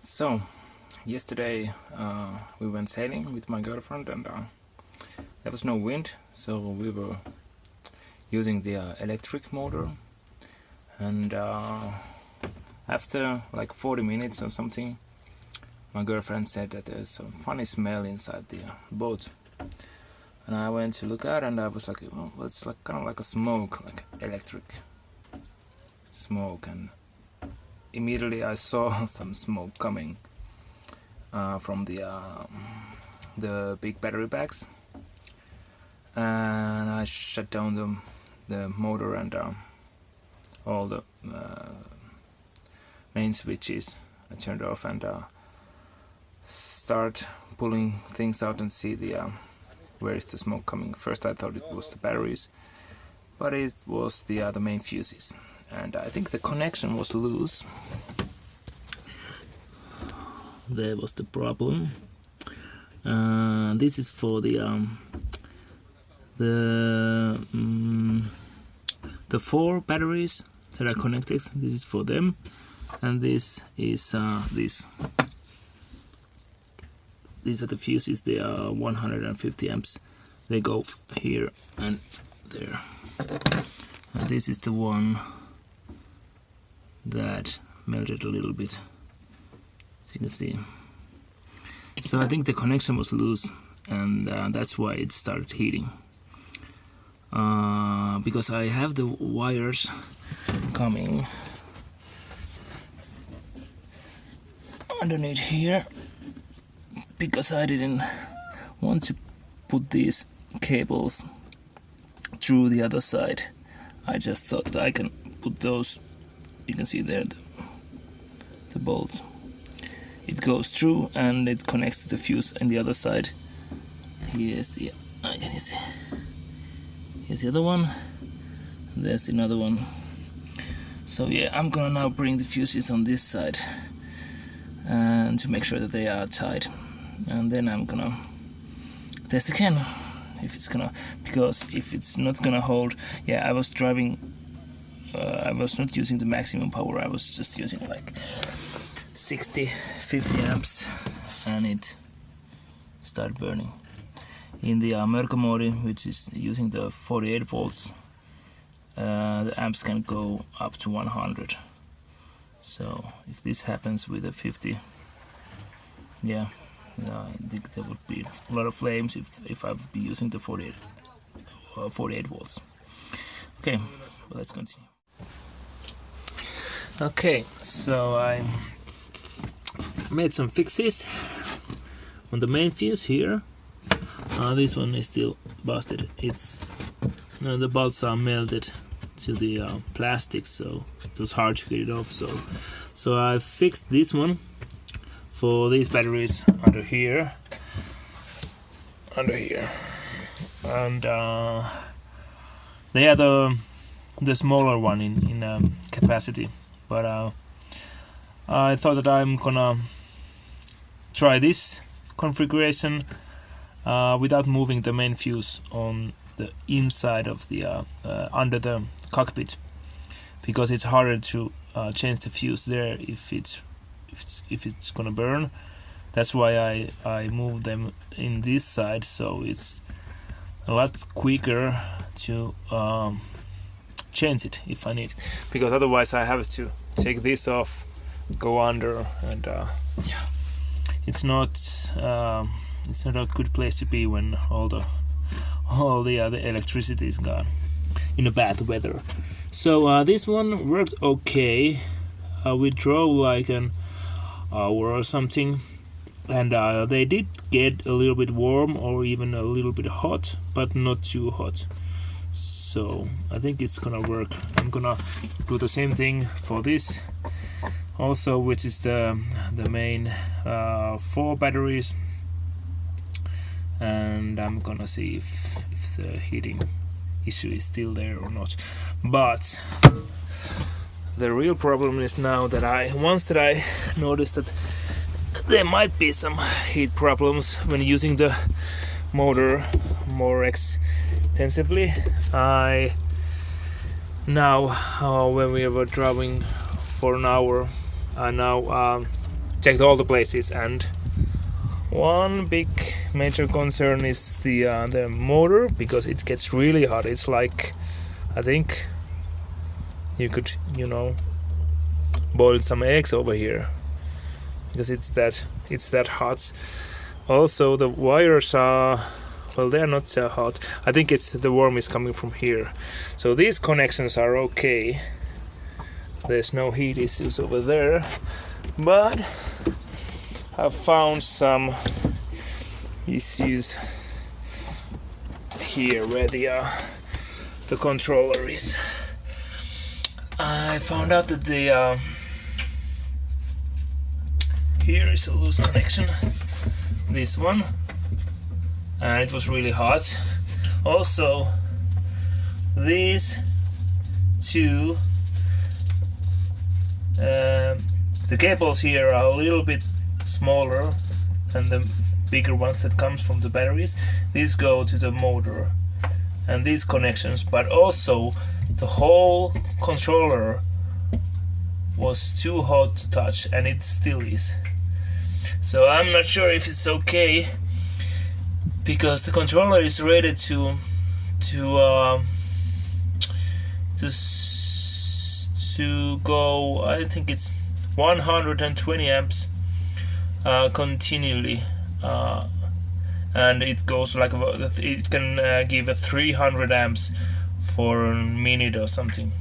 So, yesterday we went sailing with my girlfriend and there was no wind, so we were using the electric motor, and after like 40 minutes or something, my girlfriend said that there's some funny smell inside the boat, and I went to look out and I was like, well, it's like kind of like a smoke, like electric smoke, and immediately I saw some smoke coming from the big battery packs, and I shut down the motor and all the main switches. I turned off and start pulling things out and see where is the smoke coming. First I thought it was the batteries, but it was the main fuses, and I think the connection was loose. There was the problem. This is for the 4 batteries that are connected. This is for them, and this is these are the fuses. They are 150 amps. They go here and there. And this is the one that melted a little bit, as you can see. So I think the connection was loose, and that's why it started heating. Because I have the wires coming underneath here, because I didn't want to put these cables through the other side. I just thought that I can put those, you can see there the bolts. It goes through and it connects to the fuse on the other side. Here's the, can you see? Here's the other one, and there's another one. So yeah, I'm gonna now bring the fuses on this side and to make sure that they are tight, and then I'm gonna test again if it's gonna, because if it's not gonna hold. Yeah, I was driving, I was not using the maximum power, I was just using like 50 amps, and it started burning. In the Merco mode, which is using the 48 volts, the amps can go up to 100. So if this happens with a 50, yeah, I think there would be a lot of flames if I would be using the 48 volts. Okay, let's continue. Okay, so I made some fixes on the main fuse here. This one is still busted. It's the bolts are melted to the plastic, so it was hard to get it off. So I fixed this one for these batteries under here, and they are the smaller one in capacity. But I thought that I'm gonna try this configuration without moving the main fuse on the inside of the under the cockpit, because it's harder to change the fuse there if it's gonna burn. That's why I moved them in this side, so it's a lot quicker to change it if I need, because otherwise I have to take this off, go under, and yeah, it's not a good place to be when all the electricity is gone in a bad weather. So this one worked okay. We drove like an hour or something, and they did get a little bit warm or even a little bit hot, but not too hot. So I think it's gonna work. I'm gonna do the same thing for this also, which is the main 4 batteries, and I'm gonna see if the heating issue is still there or not. But the real problem is now that I noticed that there might be some heat problems when using the motor more extensively. I now when we were driving for an hour, I now checked all the places, and one big major concern is the motor, because it gets really hot. It's like, I think you could, boil some eggs over here, because it's that hot. Also, the wires are, well, they're not so hot. I think it's the warm is coming from here. So these connections are okay. There's no heat issues over there, but I found some issues here where the controller is. I found out that here is a loose connection, this one, and it was really hot. Also, these two, the cables here are a little bit smaller than the bigger ones that comes from the batteries. These go to the motor and these connections, but also the whole controller was too hot to touch, and it still is. So I'm not sure if it's okay, because the controller is rated to go, I think it's 120 amps continually, and it goes like it can give a 300 amps for a minute or something,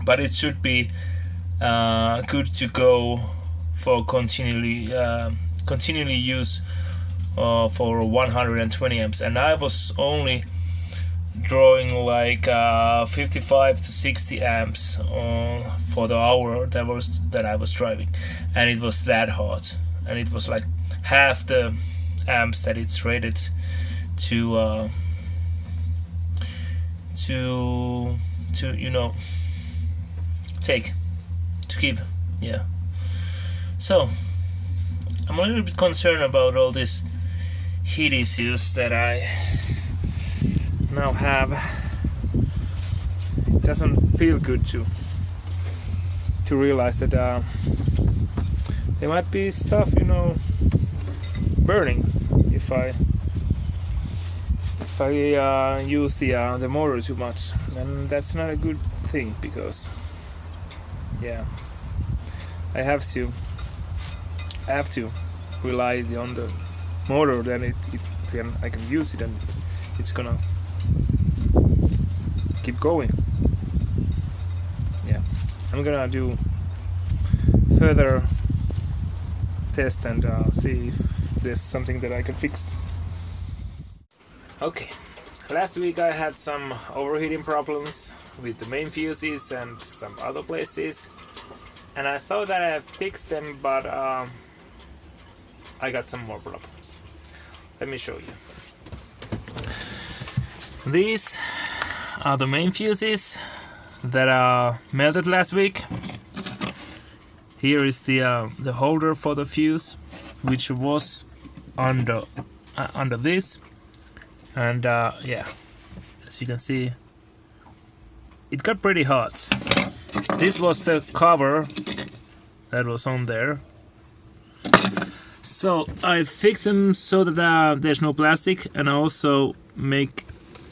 but it should be good to go for continually use for 120 amps, and I was only drawing like 55 to 60 amps for the hour that I was driving, and it was that hot, and it was like half the amps that it's rated to keep. Yeah. So I'm a little bit concerned about all these heat issues that I now have. It doesn't feel good to realize that there might be stuff, burning if I use the motor too much, and that's not a good thing, because I have to rely on the motor, then I can use it, and it's gonna keep going. Yeah, I'm gonna do further test and see if there's something that I can fix. Okay, last week I had some overheating problems with the main fuses and some other places, and I thought that I fixed them, but I got some more problems. Let me show you. These are the main fuses that are melted last week. Here is the holder for the fuse, which was under this, and as you can see, it got pretty hot. This was the cover that was on there. So I fixed them so that there's no plastic, and I also make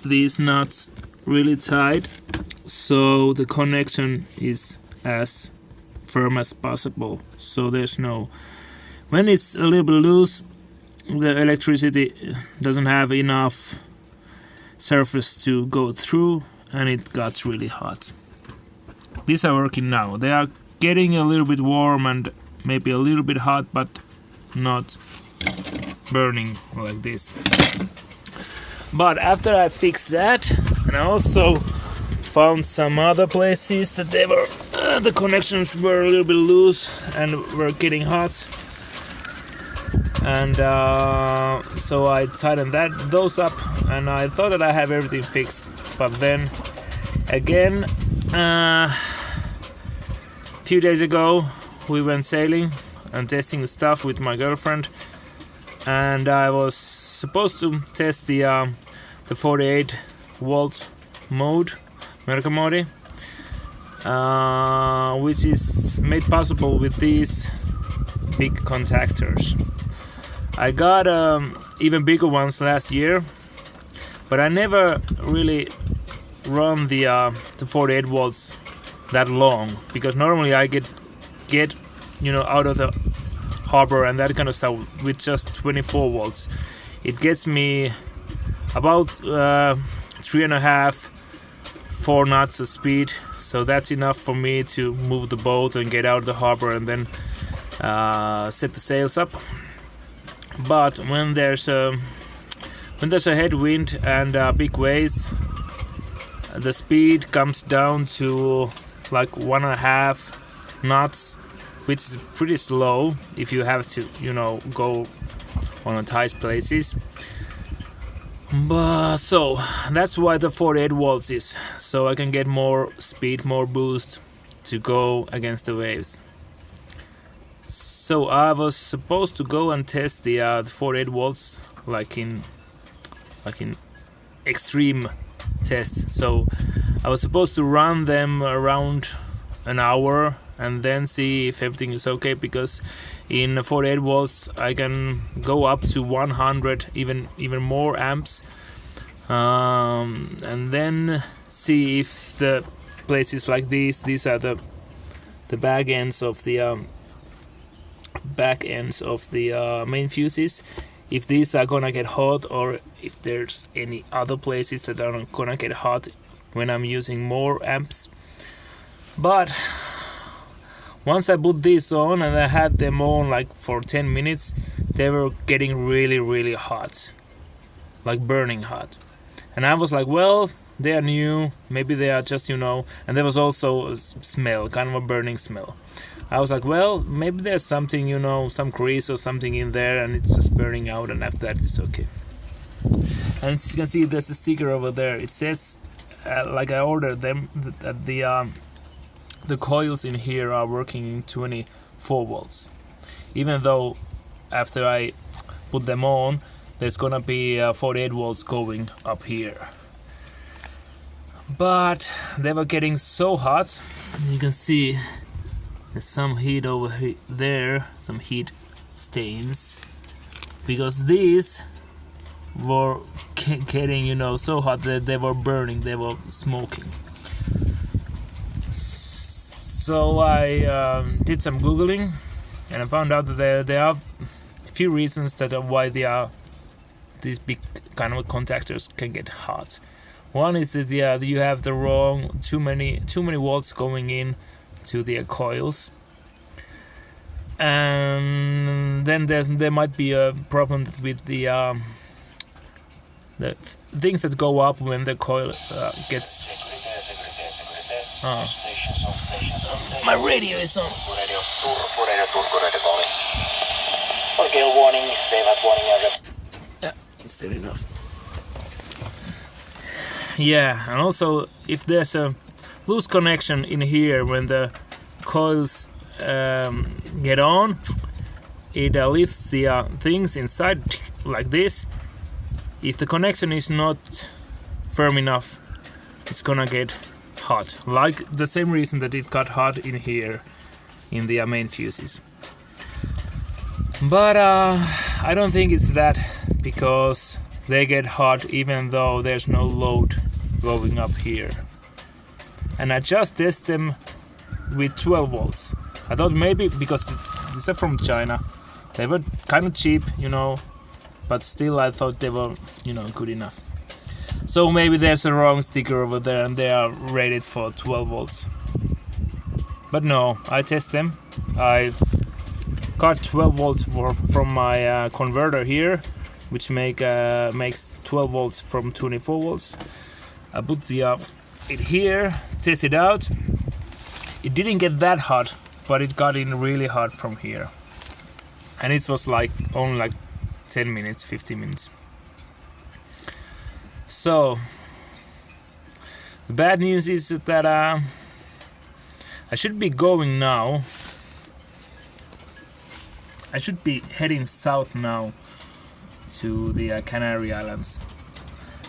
these nuts really tight so the connection is as firm as possible. So there's no, when it's a little bit loose, the electricity doesn't have enough surface to go through, and it gets really hot. These are working now. They are getting a little bit warm and maybe a little bit hot, but not burning like this. But after I fixed that, and I also found some other places that they were the connections were a little bit loose and were getting hot, and so I tightened those up, and I thought that I have everything fixed. But then again, a few days ago we went sailing and testing the stuff with my girlfriend, and I was supposed to test the 48 volt mode, Merca mode, which is made possible with these big contactors. I got even bigger ones last year, but I never really run the 48 volts that long, because normally I get out of the harbor and that kind of stuff with just 24 volts. It gets me about 3.5-4 knots of speed, so that's enough for me to move the boat and get out of the harbor and then set the sails up. But when there's a headwind and big waves, the speed comes down to like 1.5 knots, which is pretty slow if you have to go on tight places. But so that's why the 48 volts is, so I can get more speed, more boost to go against the waves. So I was supposed to go and test the 48 volts like in extreme test. So I was supposed to run them around an hour and then see if everything is okay, because in 48 volts I can go up to 100, even more amps, and then see if the places like these are the back ends of the main fuses, if these are gonna get hot, or if there's any other places that are gonna get hot when I'm using more amps. But once I put these on and I had them on like for 10 minutes, they were getting really hot, like burning hot. And I was like, well, they are new, maybe they are just, and there was also a smell, kind of a burning smell. I was like, well, maybe there's something, some grease or something in there and it's just burning out, and after that it's okay. And as you can see, there's a sticker over there. It says, like I ordered them, that the coils in here are working in 24 volts. Even though after I put them on, there's gonna be 48 volts going up here. But they were getting so hot. You can see there's some heat over there, some heat stains, because these were getting so hot that they were burning, they were smoking. So I did some googling and I found out that there are a few reasons that why these big kind of contactors can get hot. One is that you have the wrong too many volts going in to the coils, and then there might be a problem with the things that go up when the coil gets. My radio is on. Yeah, still enough. Yeah, and also if there's a loose connection in here when the coils get on, it lifts the things inside like this. If the connection is not firm enough, it's gonna get hot, like the same reason that it got hot in here in the main fuses. But I don't think it's that, because they get hot even though there's no load going up here. And I just tested them with 12 volts. I thought maybe because these are from China, they were kind of cheap, but still I thought they were, good enough. So maybe there's a wrong sticker over there and they are rated for 12 volts. But no, I test them. I got 12 volts from my converter here, which makes 12 volts from 24 volts. I put it here, test it out. It didn't get that hot, but it got in really hot from here. And it was only like 10 minutes, 15 minutes. So the bad news is that I should be going now. I should be heading south now to the Canary Islands.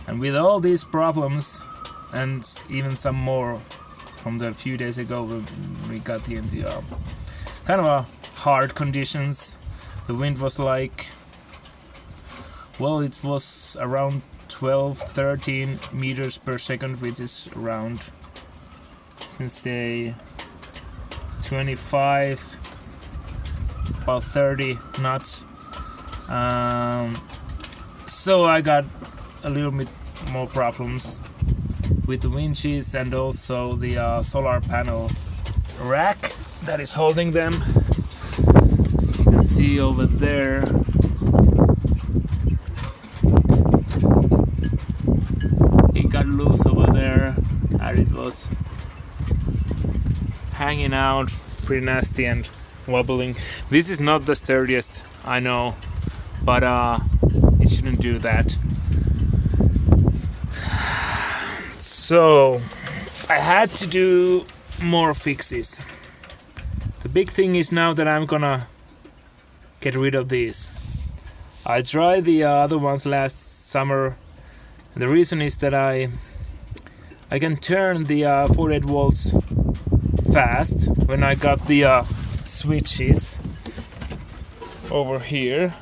And with all these problems, and even some more from the few days ago when we got into kind of a hard conditions. The wind was like, well, it was around 12-13 meters per second, which is around, let's say, 25, about 30 knots. So I got a little bit more problems with the winches and also the solar panel rack that is holding them. As you can see over there, it got loose over there and it was hanging out pretty nasty and wobbling. This is not the sturdiest, I know, but it shouldn't do that. So I had to do more fixes. The big thing is now that I'm gonna get rid of these. I tried the other ones last summer. The reason is that I can turn the 48 volts fast when I got the switches over here.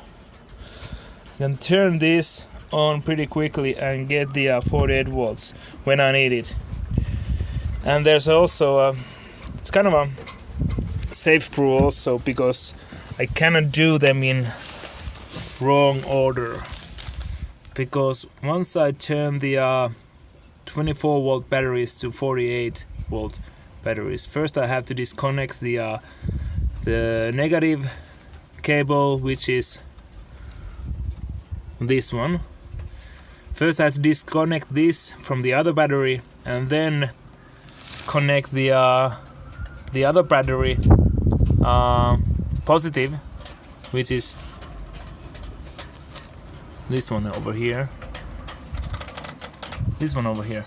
I can turn this on pretty quickly and get the 48 volts when I need it. And there's also it's kind of a safe proof also, because I cannot do them in wrong order, because once I turn the 24 volt batteries to 48 volt batteries, first I have to disconnect the negative cable, which is this one. First I have to disconnect this from the other battery and then connect the other battery positive, which is this one over here. This one over here.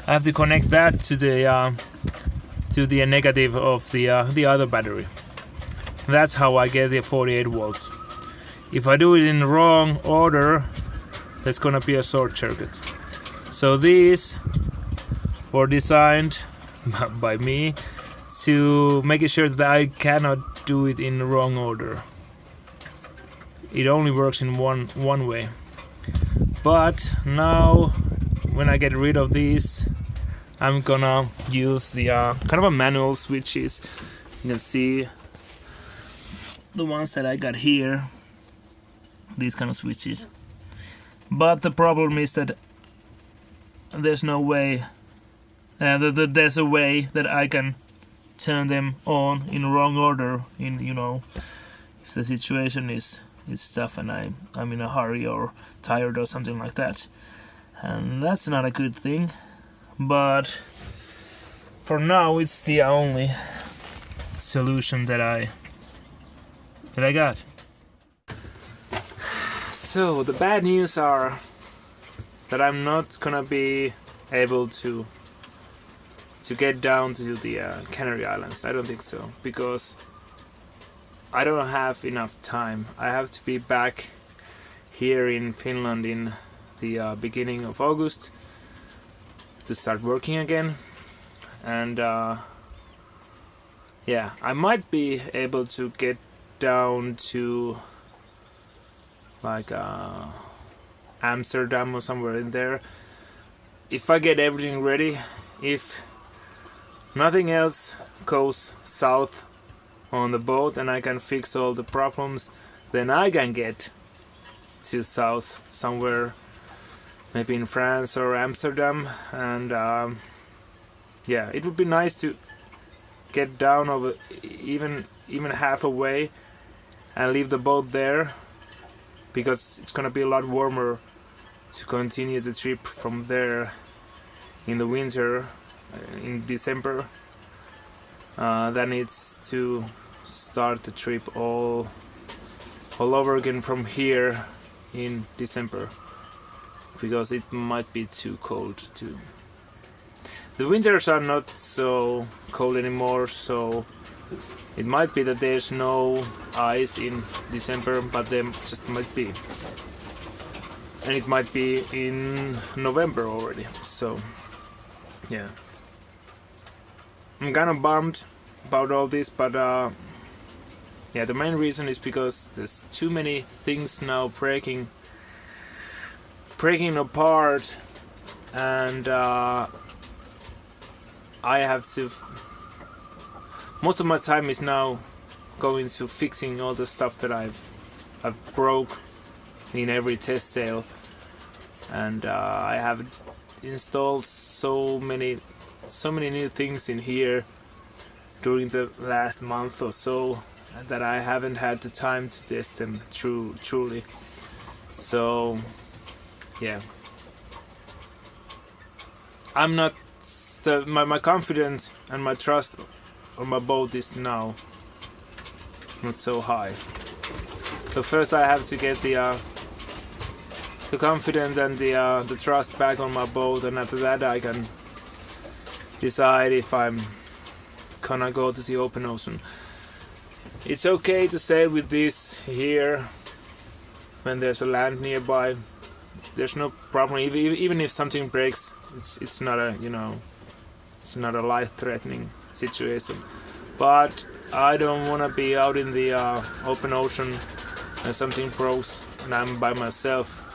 I have to connect that to the negative of the other battery. That's how I get the 48 volts. If I do it in the wrong order, there's gonna be a short circuit. So these were designed by me to make sure that I cannot do it in the wrong order. It only works in one way. But now, when I get rid of these, I'm gonna use the kind of a manual switches. You can see the ones that I got here, these kind of switches. But the problem is that there's no way, there's a way that I can turn them on in wrong order, in, you know, if the situation is tough and I'm in a hurry or tired or something like that. And that's not a good thing, but for now it's the only solution that I got. So the bad news are that I'm not gonna be able to get down to the Canary Islands. I don't think so, because I don't have enough time. I have to be back here in Finland in the beginning of August to start working again, and yeah, I might be able to get down to like Amsterdam or somewhere in there if I get everything ready. If nothing else goes south on the boat and I can fix all the problems, then I can get to south somewhere, maybe in France or Amsterdam. And yeah, it would be nice to get down over even halfway and leave the boat there, because it's gonna be a lot warmer to continue the trip from there in the winter, in December, than it's to start the trip all over again from here in December, because it might be too cold too. The winters are not so cold anymore, so it might be that there's no ice in December, but there just might be. And it might be in November already, so yeah. I'm kind of bummed about all this, but yeah, the main reason is because there's too many things now breaking apart, and I have to. Most of my time is now going to fixing all the stuff that I've broke in every test sale, and I have installed so many new things in here during the last month or so that I haven't had the time to test them truly. So yeah, I'm not my confidence and my trust on my boat is now not so high. So first I have to get the confidence and the trust back on my boat, and after that I can decide if I'm gonna go to the open ocean. It's okay to sail with this here when there's a land nearby. There's no problem. Even if something breaks, it's not a it's not a life-threatening situation. But I don't want to be out in the open ocean and something breaks and I'm by myself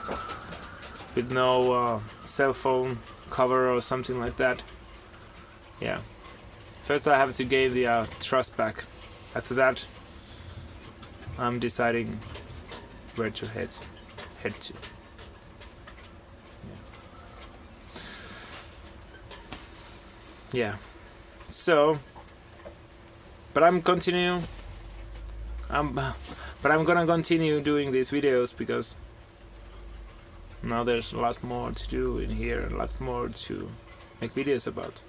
with no cell phone cover or something like that. Yeah. First I have to gain the trust back. After that, I'm deciding where to head to. Yeah. So, but I'm gonna continue doing these videos because now there's a lot more to do in here, a lot more to make videos about.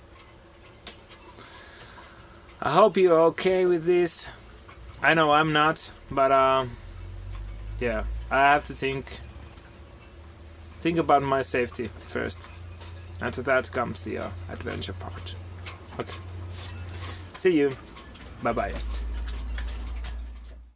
I hope you're okay with this. I know I'm not, but yeah, I have to think about my safety first. After that comes the adventure part. Okay. See you. Bye bye.